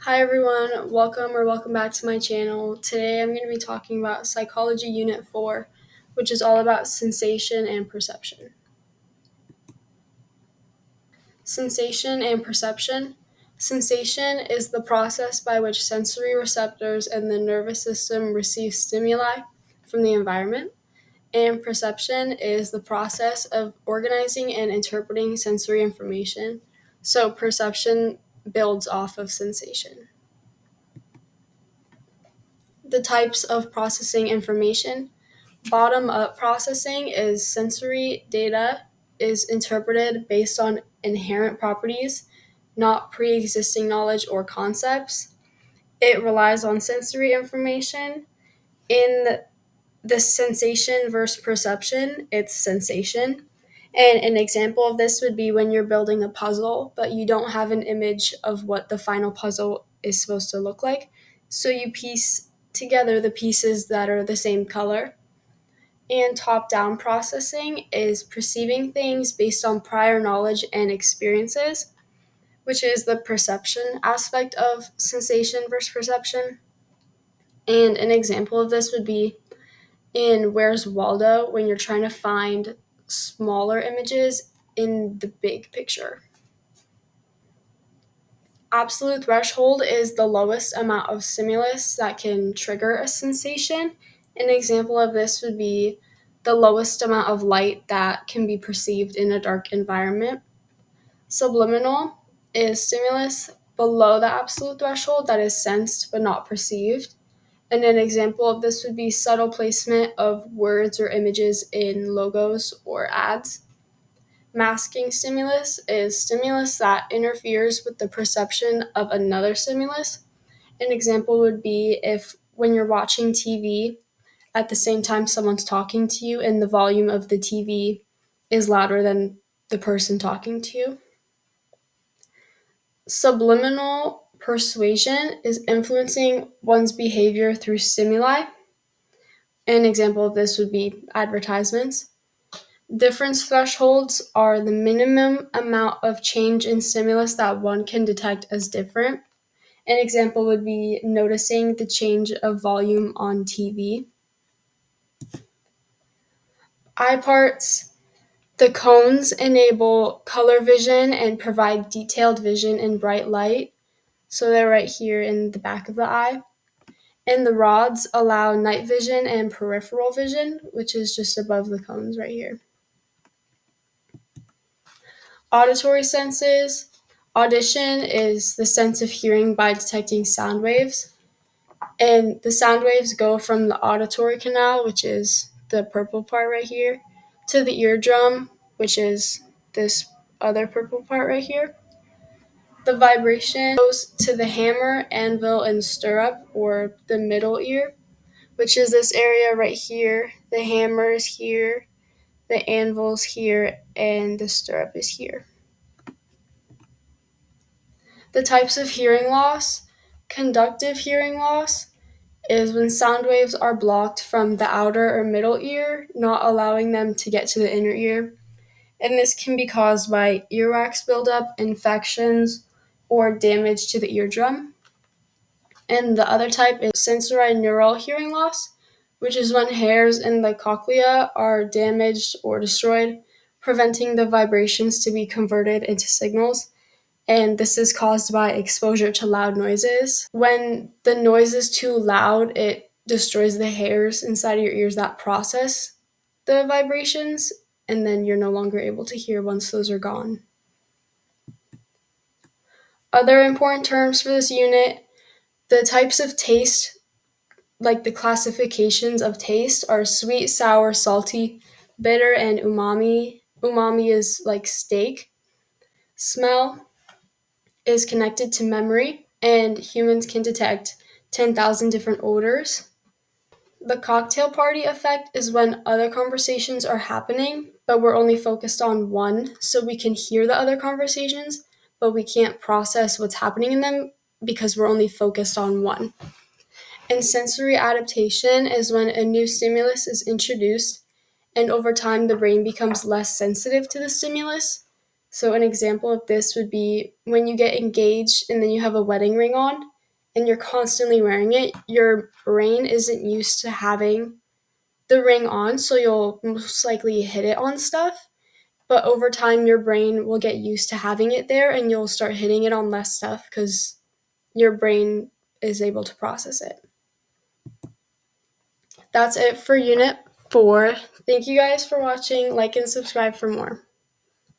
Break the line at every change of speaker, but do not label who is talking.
Hi everyone, welcome back to my channel. Today I'm going to be talking about Psychology Unit 4, which is all about sensation and perception. Sensation and perception. Sensation is the process by which sensory receptors in the nervous system receive stimuli from the environment, and perception is the process of organizing and interpreting sensory information. So perception builds off of sensation. The types of processing information. Bottom-up processing is sensory data is interpreted based on inherent properties, not pre-existing knowledge or concepts. It relies on sensory information. In the sensation versus perception, it's sensation. And an example of this would be when you're building a puzzle, but you don't have an image of what the final puzzle is supposed to look like. So you piece together the pieces that are the same color. And top-down processing is perceiving things based on prior knowledge and experiences, which is the perception aspect of sensation versus perception. And an example of this would be in Where's Waldo when you're trying to find smaller images in the big picture. Absolute threshold is the lowest amount of stimulus that can trigger a sensation. An example of this would be the lowest amount of light that can be perceived in a dark environment. Subliminal is stimulus below the absolute threshold that is sensed but not perceived. And an example of this would be subtle placement of words or images in logos or ads. Masking stimulus is stimulus that interferes with the perception of another stimulus. An example would be if when you're watching TV, at the same time someone's talking to you and the volume of the TV is louder than the person talking to you. Subliminal persuasion is influencing one's behavior through stimuli. An example of this would be advertisements. Difference thresholds are the minimum amount of change in stimulus that one can detect as different. An example would be noticing the change of volume on TV. Eye parts. The cones enable color vision and provide detailed vision in bright light. So they're right here in the back of the eye. And the rods allow night vision and peripheral vision, which is just above the cones right here. Auditory senses. Audition is the sense of hearing by detecting sound waves. And the sound waves go from the auditory canal, which is the purple part right here, to the eardrum, which is this other purple part right here. The vibration goes to the hammer, anvil, and stirrup, or the middle ear, which is this area right here. The hammer is here, the anvil's here, and the stirrup is here. The types of hearing loss. Conductive hearing loss is when sound waves are blocked from the outer or middle ear, not allowing them to get to the inner ear. And this can be caused by earwax buildup, infections, or damage to the eardrum. And the other type is sensorineural hearing loss, which is when hairs in the cochlea are damaged or destroyed, preventing the vibrations to be converted into signals. And this is caused by exposure to loud noises. When the noise is too loud, it destroys the hairs inside of your ears that process the vibrations, and then you're no longer able to hear once those are gone. Other important terms for this unit. The types of taste, like the classifications of taste, are sweet, sour, salty, bitter, and umami. Umami is like steak. Smell is connected to memory, and humans can detect 10,000 different odors. The cocktail party effect is when other conversations are happening, but we're only focused on one, so we can hear the other conversations, but we can't process what's happening in them because we're only focused on one. And sensory adaptation is when a new stimulus is introduced, and over time the brain becomes less sensitive to the stimulus. So an example of this would be when you get engaged and then you have a wedding ring on, and you're constantly wearing it, your brain isn't used to having the ring on, so you'll most likely hit it on stuff. But over time, your brain will get used to having it there and you'll start hitting it on less stuff because your brain is able to process it. That's it for Unit 4. Thank you guys for watching. Like and subscribe for more.